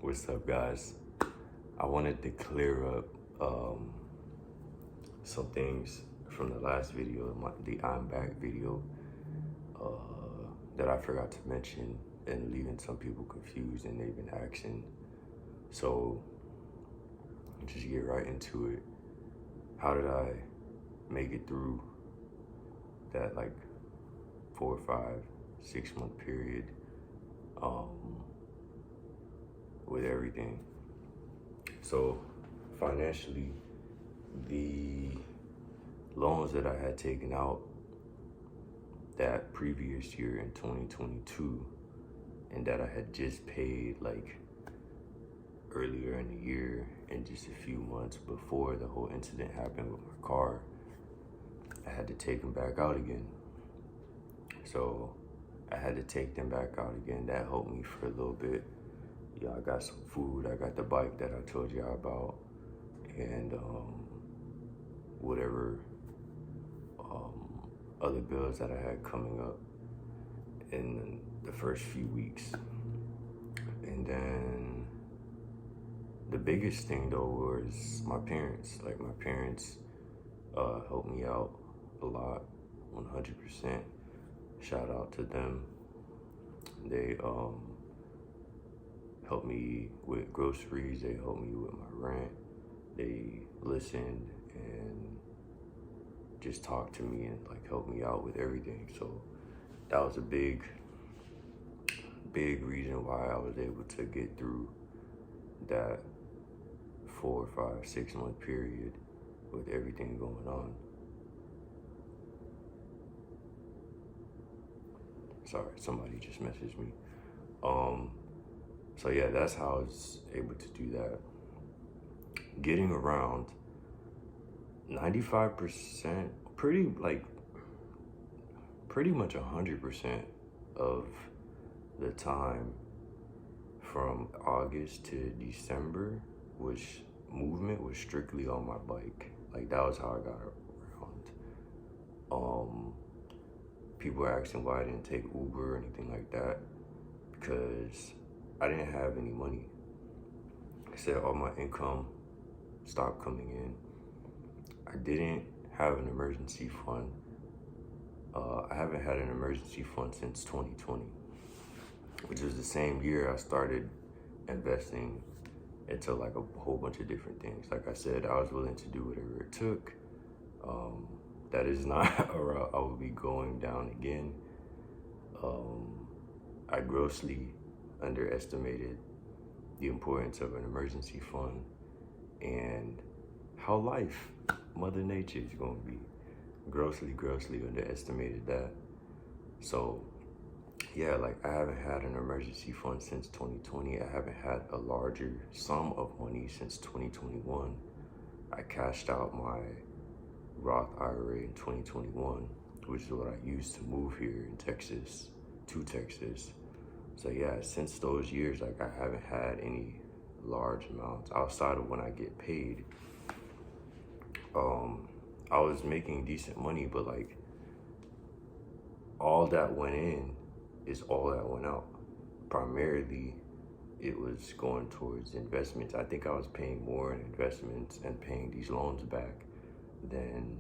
What's up, guys? I wanted to clear up some things from the last video, the I'm Back video, that I forgot to mention and leaving some people confused and they've been asking. So, just get right into it. How did I make it through that 4 or 5, 6 month period with everything? So financially, the loans that I had taken out that previous year in 2022 and that I had just paid earlier in the year and just a few months before the whole incident happened with my car, I had to take them back out again. So I had to take them back out again. That helped me for a little bit. Yeah, I got some food. I got the bike that I told y'all about, and whatever other bills that I had coming up in the first few weeks. And then the biggest thing though was my parents. My parents helped me out a lot, 100%. Shout out to them. They helped me with groceries, they helped me with my rent, they listened and just talked to me and helped me out with everything. So that was a big reason why I was able to get through that 4, 5, 6 month period with everything going on. Sorry, somebody just messaged me. So yeah, that's how I was able to do that. Getting around 95%, pretty much 100% of the time from August to December movement was strictly on my bike. That was how I got around. People were asking why I didn't take Uber or anything like that, because I didn't have any money. I said all my income stopped coming in. I didn't have an emergency fund. I haven't had an emergency fund since 2020, which was the same year I started investing into a whole bunch of different things. Like I said, I was willing to do whatever it took. That is not a route I will be going down again. I grossly underestimated the importance of an emergency fund and how Mother Nature is going to be. Grossly underestimated that. So yeah, I haven't had an emergency fund since 2020. I haven't had a larger sum of money since 2021. I cashed out my Roth IRA in 2021, which is what I used to move here to Texas. So yeah, since those years, I haven't had any large amounts outside of when I get paid. I was making decent money, but all that went in is all that went out. Primarily, it was going towards investments. I think I was paying more in investments and paying these loans back than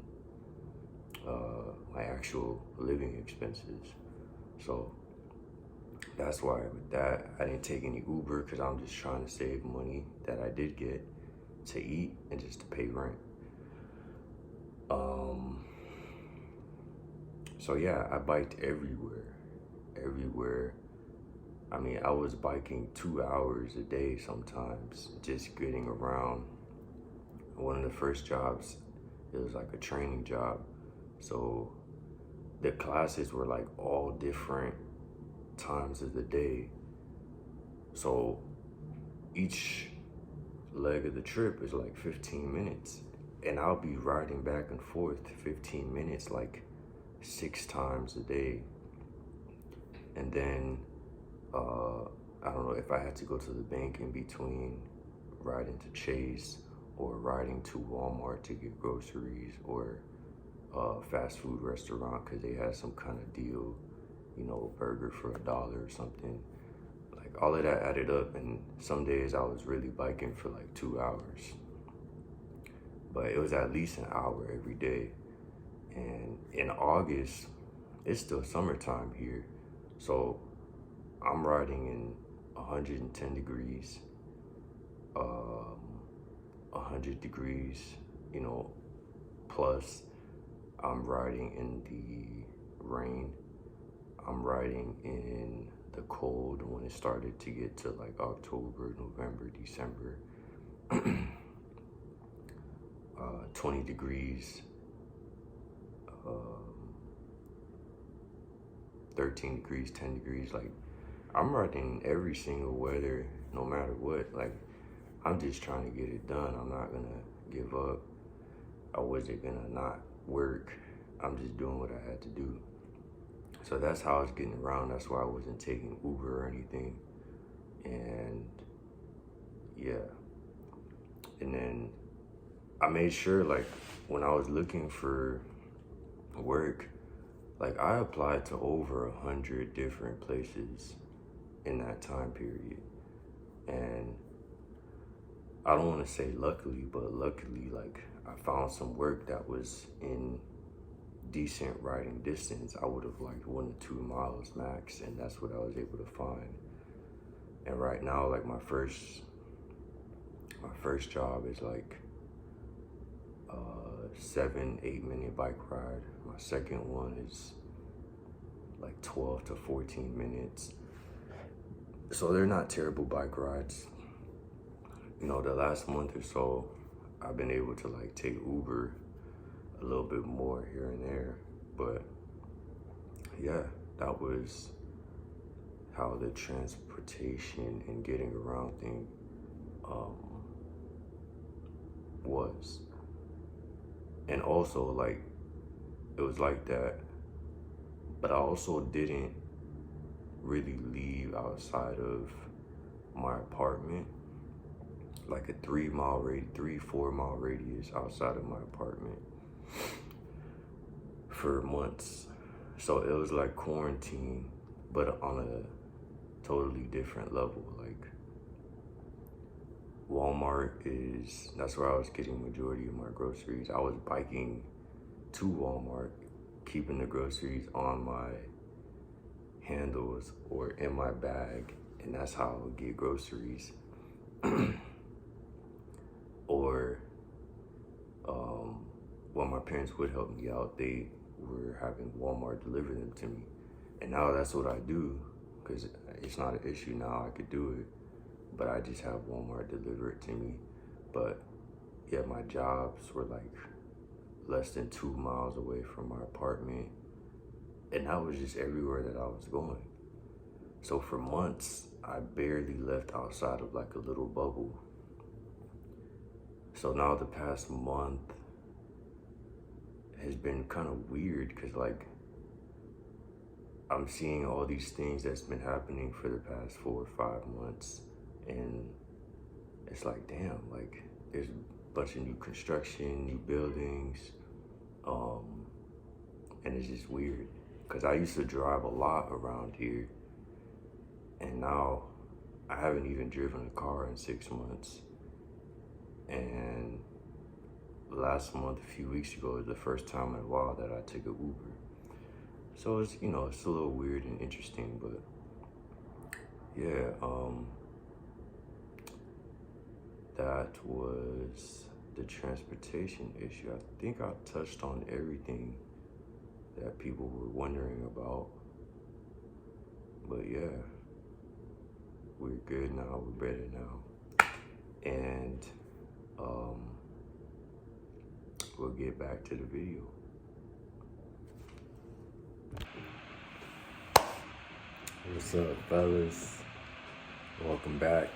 my actual living expenses. So that's why with that, I didn't take any Uber because I'm just trying to save money that I did get to eat and just to pay rent. So yeah, I biked everywhere. I mean, I was biking 2 hours a day sometimes, just getting around. One of the first jobs, it was a training job. So the classes were all different times of the day. So each leg of the trip is 15 minutes. And I'll be riding back and forth 15 minutes 6 times a day. And then, I don't know, if I had to go to the bank in between riding to Chase or riding to Walmart to get groceries or a fast food restaurant because they had some kind of deal, a burger for $1 or something. like all of that added up, and some days I was really biking for like 2 hours. But it was at least an hour every day. And in August, it's still summertime here. So I'm riding in 110 degrees, 100 degrees, plus. I'm riding in the rain. I'm riding in the cold when it started to get to like October, November, December. 20 degrees, 13 degrees, 10 degrees. Like, I'm riding every single weather, no matter what. Like, I'm just trying to get it done. I'm not gonna give up. I wasn't gonna not work. I'm just doing what I had to do. So that's how I was getting around. That's why I wasn't taking Uber or anything. And yeah. And then I made sure, like, when I was looking for work, like, I applied to over 100 different places in that time period. And I don't want to say luckily, but luckily, like, I found some work that was in decent riding distance. I would have liked 1 to 2 miles max, and that's what I was able to find. And right now, like, my first job is like 7-8 minute bike ride. My second one is like 12 to 14 minutes. So they're not terrible bike rides. The last month or so, I've been able to like take Uber a little bit more here and there. But yeah, that was how the transportation and getting around thing was. And also, like, it was like that, but I also didn't really leave outside of my apartment, like a 4 mile radius outside of my apartment for months. So it was like quarantine, but on a totally different level. Like, Walmart that's where I was getting majority of my groceries. I was biking to Walmart, keeping the groceries on my handles or in my bag, and that's how I would get groceries. Or when my parents would help me out, they were having Walmart deliver them to me. And now that's what I do, because it's not an issue now. I could do it, but I just have Walmart deliver it to me. But yeah, my jobs were like less than 2 miles away from my apartment, and that was just everywhere that I was going. So for months, I barely left outside of like a little bubble. So now the past month has been kind of weird, because like I'm seeing all these things that's been happening for the past 4 or 5 months, and it's like, damn, like there's a bunch of new construction, new buildings, and it's just weird, because I used to drive a lot around here, and now I haven't even driven a car in 6 months. And last month, a few weeks ago, was the first time in a while that I took an Uber. So it's, it's a little weird and interesting, but yeah, that was the transportation issue. I think I touched on everything that people were wondering about. But yeah, we're good now, we're better now. And we'll get back to the video. What's up, fellas? Welcome back.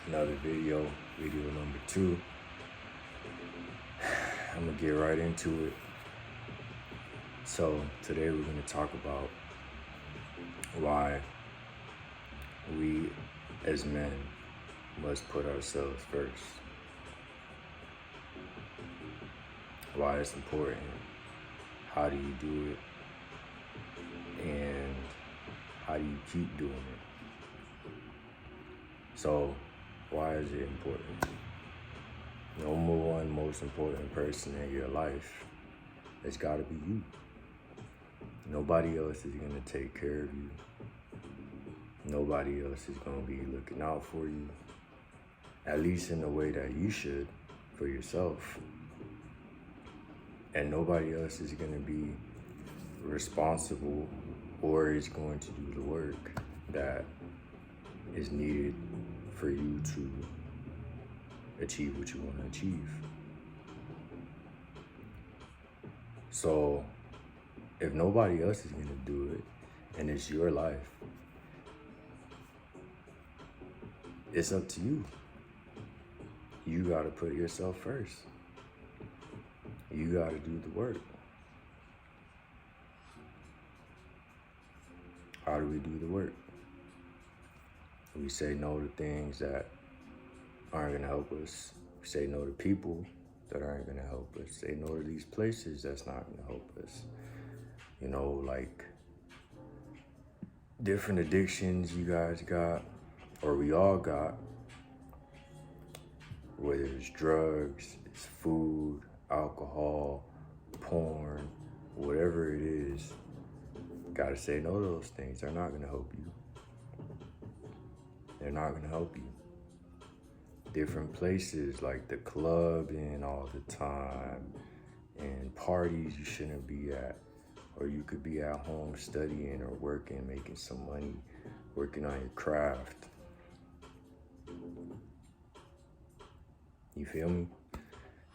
Another video number 2. I'm gonna get right into it. So today we're gonna talk about why we as men must put ourselves first. Why it's important, how do you do it, and how do you keep doing it? So why is it important? Number one most important person in your life, it's gotta be you. Nobody else is gonna take care of you. Nobody else is gonna be looking out for you, at least in the way that you should for yourself. And nobody else is gonna be responsible or is going to do the work that is needed for you to achieve what you want to achieve. So if nobody else is going to do it and it's your life, it's up to you. You got to put yourself first. You got to do the work. How do we do the work? We say no to things that aren't gonna help us. We say no to people that aren't gonna help us. Say no to these places that's not gonna help us. You know, like different addictions you guys got, or we all got, whether it's drugs, it's food, alcohol, porn, whatever it is. Gotta say no to those things. They're not gonna help you. They're not gonna help you. Different places like the club and all the time and parties you shouldn't be at, or you could be at home studying or working, making some money, working on your craft. You feel me?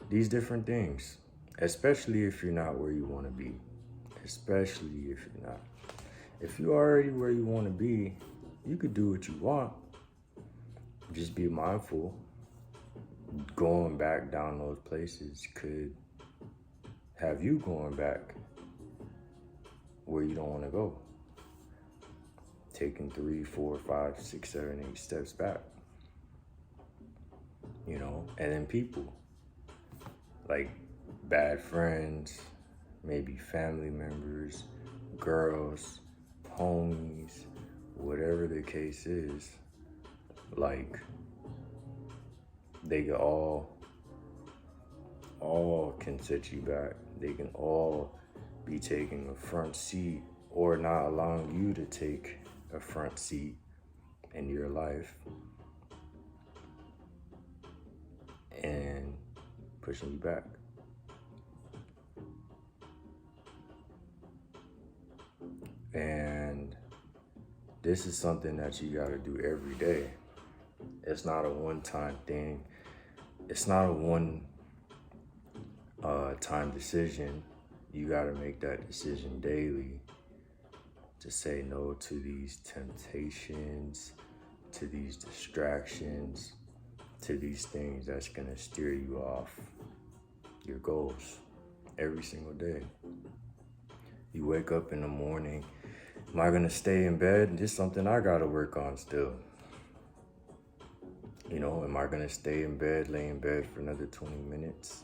These different things, especially if you're not where you want to be. Especially if you're not. If you're already where you want to be, you could do what you want. Just be mindful. Going back down those places could have you going back where you don't want to go. Taking 3, 4, 5, 6, 7, 8 steps back. You know, and then people. Like bad friends, maybe family members, girls, homies, whatever the case is, like they can all can set you back. They can all be taking a front seat or not allowing you to take a front seat in your life and pushing you back. And this is something that you gotta do every day. It's not a one-time thing. It's not a one-time decision. You gotta make that decision daily to say no to these temptations, to these distractions, to these things that's gonna steer you off your goals every single day. You wake up in the morning, am I gonna stay in bed? This is something I gotta work on still. You know, am I gonna stay in bed, lay in bed for another 20 minutes,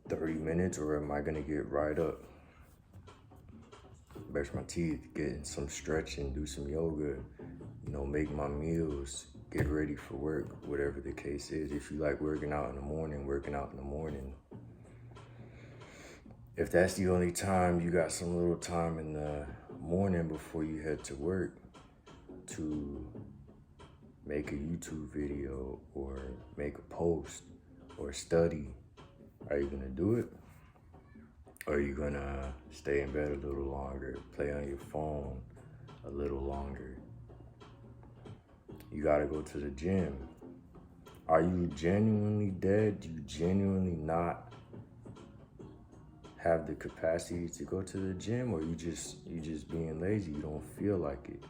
30 minutes, or am I gonna get right up, brush my teeth, get some stretching, do some yoga, you know, make my meals, get ready for work, whatever the case is. If you like working out in the morning, working out in the morning. If that's the only time, you got some little time in the morning before you head to work to make a YouTube video or make a post or study. Are you gonna do it? Or are you gonna stay in bed a little longer, play on your phone a little longer? You gotta go to the gym. Are you genuinely dead? Do you genuinely not have the capacity to go to the gym, or you just being lazy? You don't feel like it.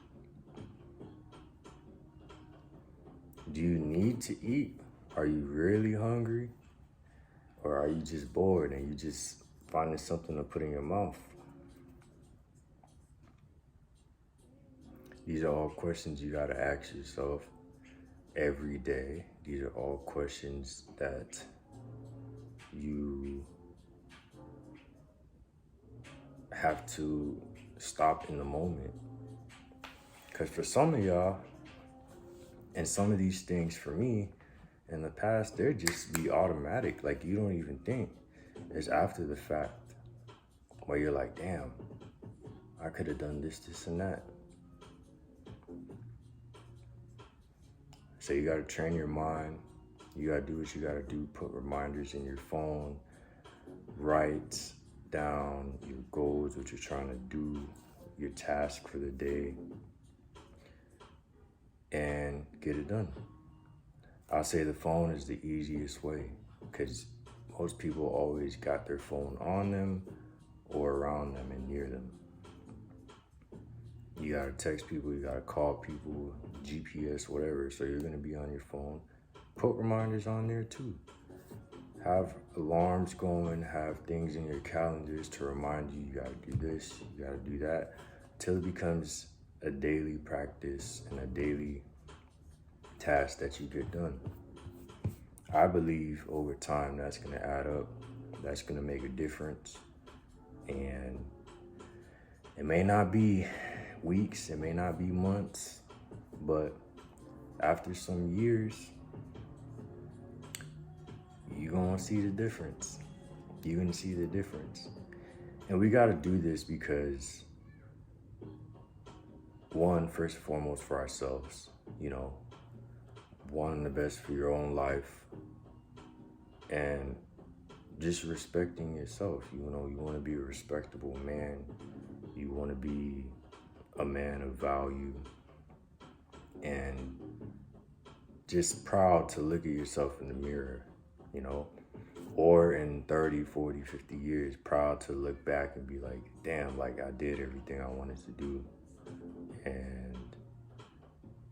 Do you need to eat? Are you really hungry? Or are you just bored and you just finding something to put in your mouth? These are all questions you gotta ask yourself every day. These are all questions that you have to stop in the moment. Because for some of y'all, And some of these things for me in the past, they're just be automatic. Like you don't even think. It's after the fact where you're like, damn, I could have done this, this, and that. So you gotta train your mind. You gotta do what you gotta do. Put reminders in your phone. Write down your goals, what you're trying to do, your task for the day, and get it done. I'll say the phone is the easiest way because most people always got their phone on them or around them and near them. You gotta text people, you gotta call people, GPS, whatever, so you're gonna be on your phone. Put reminders on there too. Have alarms going, have things in your calendars to remind you, you gotta do this, you gotta do that, till it becomes a daily practice and a daily task that you get done. I believe over time that's gonna add up, that's gonna make a difference. And it may not be weeks, it may not be months, but after some years, you're gonna see the difference. You're gonna see the difference. And we gotta do this because, one, first and foremost for ourselves, wanting the best for your own life and just respecting yourself. You wanna be a respectable man. You wanna be a man of value and just proud to look at yourself in the mirror, or in 30, 40, 50 years, proud to look back and be like, damn, like I did everything I wanted to do. And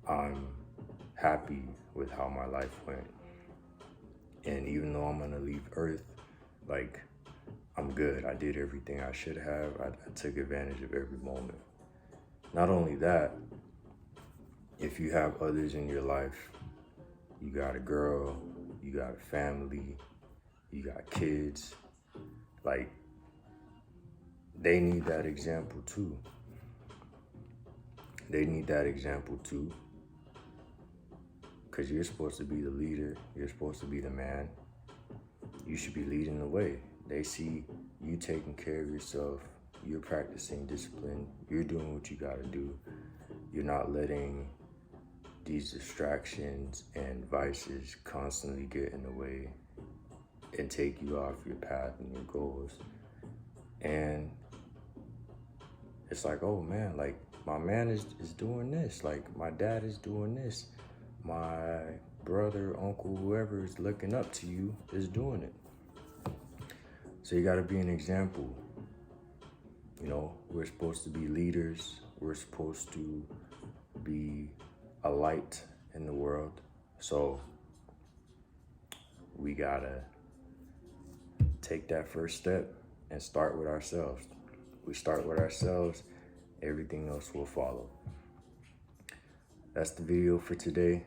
I'm happy with how my life went. And even though I'm gonna leave Earth, like I'm good. I did everything I should have. I took advantage of every moment. Not only that, if you have others in your life, you got a girl, you got a family, you got kids, like they need that example too. They need that example too. Because you're supposed to be the leader. You're supposed to be the man. You should be leading the way. They see you taking care of yourself. You're practicing discipline. You're doing what you got to do. You're not letting these distractions and vices constantly get in the way and take you off your path and your goals. And it's like, oh man, like my man is doing this. Like my dad is doing this. My brother, uncle, whoever is looking up to you is doing it. So you got to be an example. We're supposed to be leaders. We're supposed to be a light in the world. So we got to take that first step and start with ourselves. We start with ourselves, everything else will follow. That's the video for today.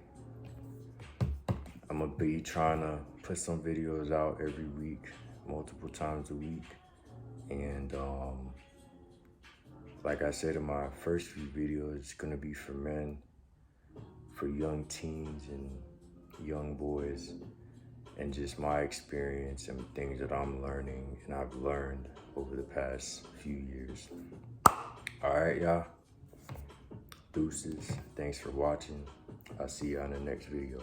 I'm gonna be trying to put some videos out every week, multiple times a week. And like I said in my first few videos, it's gonna be for men, for young teens and young boys, and just my experience and things that I'm learning and I've learned over the past few years. All right, y'all. Deuces. Thanks for watching. I'll see you on the next video.